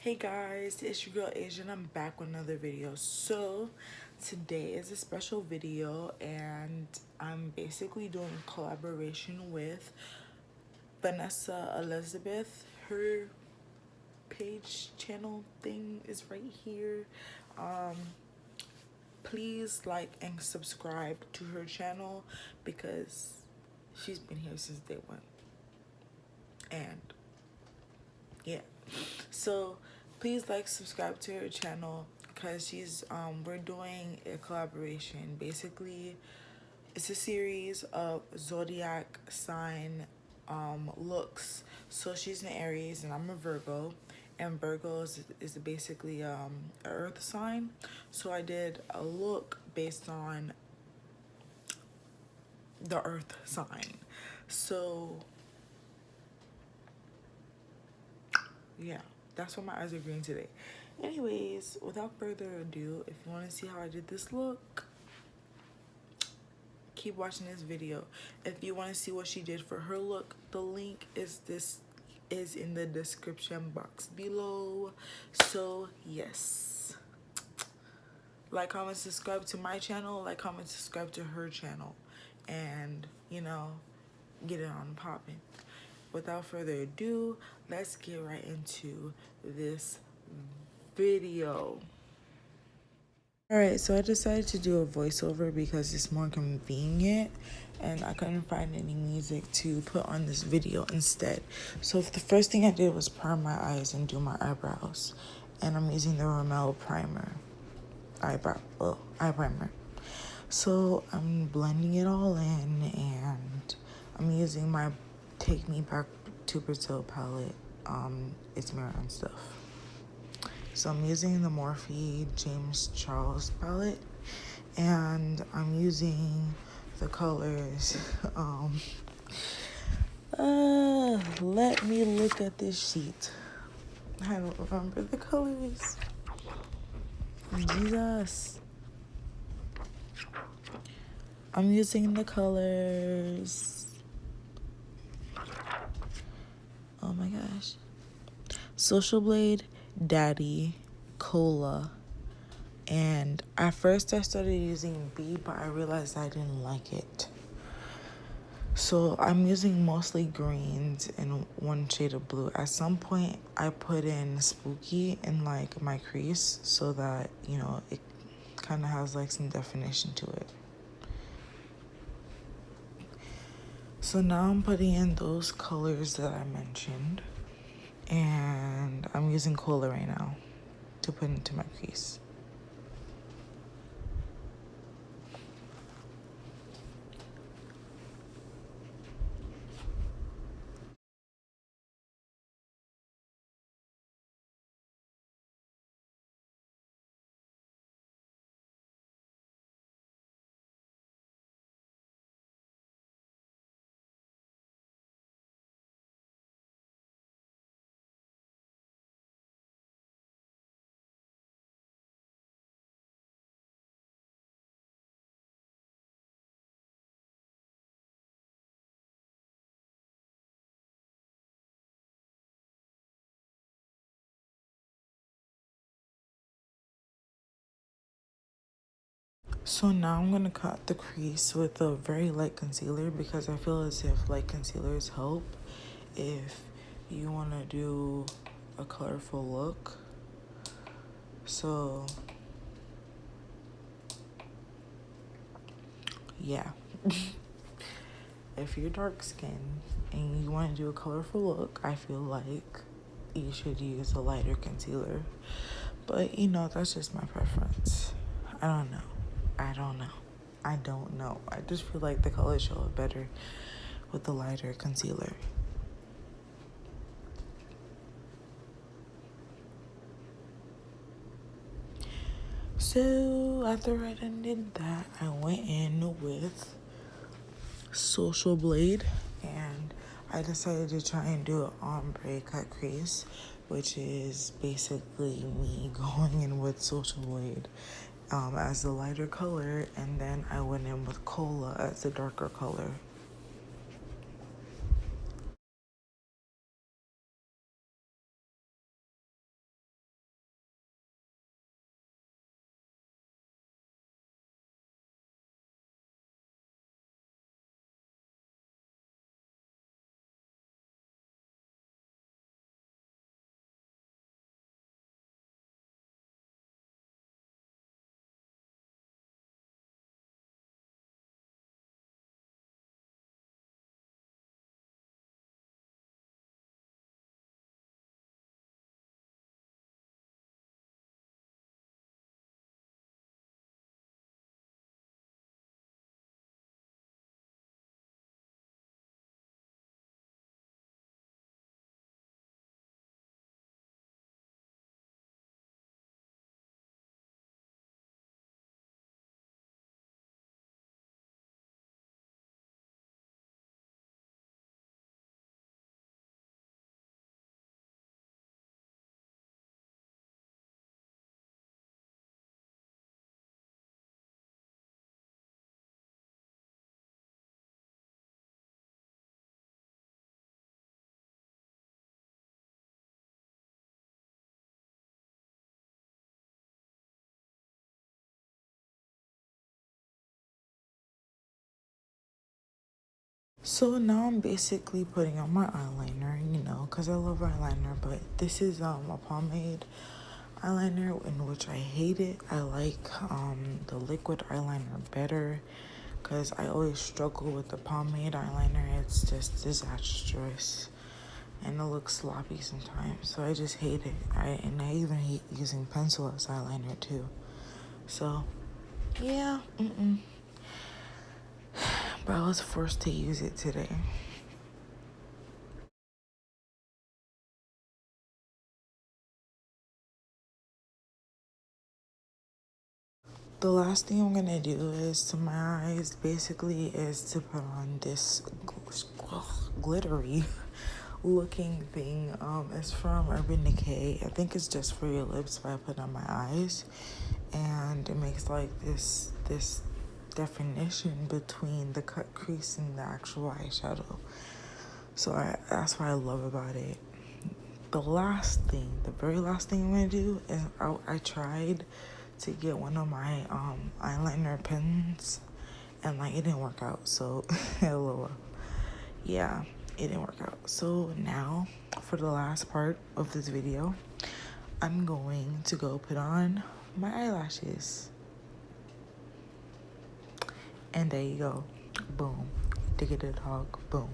Hey guys, it's your girl Asia and I'm back with another video. So today is a special video and I'm basically doing a collaboration with Vanessa Elizabeth. Her page channel thing is right here. Please like and subscribe to her channel because she's been here since day one. And yeah, so please like, subscribe to her channel because we're doing a collaboration. Basically it's a series of zodiac sign looks. So she's an Aries and I'm a Virgo, and Virgo is basically an earth sign. So I did a look based on the earth sign. So yeah, that's why my eyes are green today. Anyways, without further ado, if you want to see how I did this look, keep watching this video. If you want to see what she did for her look, the link is in the description box below. So yes, like, comment, subscribe to my channel, like, comment, subscribe to her channel, and get it on popping. Without further ado, let's get right into this video. Alright, so I decided to do a voiceover because it's more convenient and I couldn't find any music to put on this video instead. So the first thing I did was prime my eyes and do my eyebrows. And I'm using the Rimmel primer. Eye primer. So I'm blending it all in and I'm using my Take Me Back to Brazil palette. It's mirror and stuff. So I'm using the Morphe James Charles palette and I'm using the colors. Let me look at this sheet. I don't remember the colors. Jesus. I'm using the colors. Oh my gosh. Social Blade, Daddy, Cola, and at first I started using B, but I realized I didn't like it. So I'm using mostly greens and one shade of blue. At some point I put in Spooky in like my crease so that, it kind of has like some definition to it. So now I'm putting in those colors that I mentioned. And I'm using Cola right now to put into my crease. So now I'm going to cut the crease with a very light concealer because I feel as if light concealers help if you want to do a colorful look. So yeah. If you're dark skinned and you want to do a colorful look, I feel like you should use a lighter concealer. But that's just my preference. I don't know. I just feel like the colors show up better with the lighter concealer. So after I done did that, I went in with Social Blade and I decided to try and do an ombre cut crease, which is basically me going in with Social Blade as the lighter color, and then I went in with Cola as the darker color. So now I'm basically putting on my eyeliner, you know, because I love eyeliner, but this is a pomade eyeliner in which I hate it. I like the liquid eyeliner better because I always struggle with the pomade eyeliner. It's just disastrous and it looks sloppy sometimes, so I just hate it. And I even hate using pencil as eyeliner too. So yeah, but I was forced to use it today. The last thing I'm gonna do is to my eyes basically is to put on this glittery looking thing. It's from Urban Decay. I think it's just for your lips, but I put on my eyes and it makes like this definition between the cut crease and the actual eyeshadow. So that's what I love about it. The very last thing I'm gonna do is I tried to get one of my eyeliner pens and like it didn't work out. So lol. Yeah, it didn't work out. So now for the last part of this video, I'm going to go put on my eyelashes. And there you go. Boom. Digga the dog. Boom.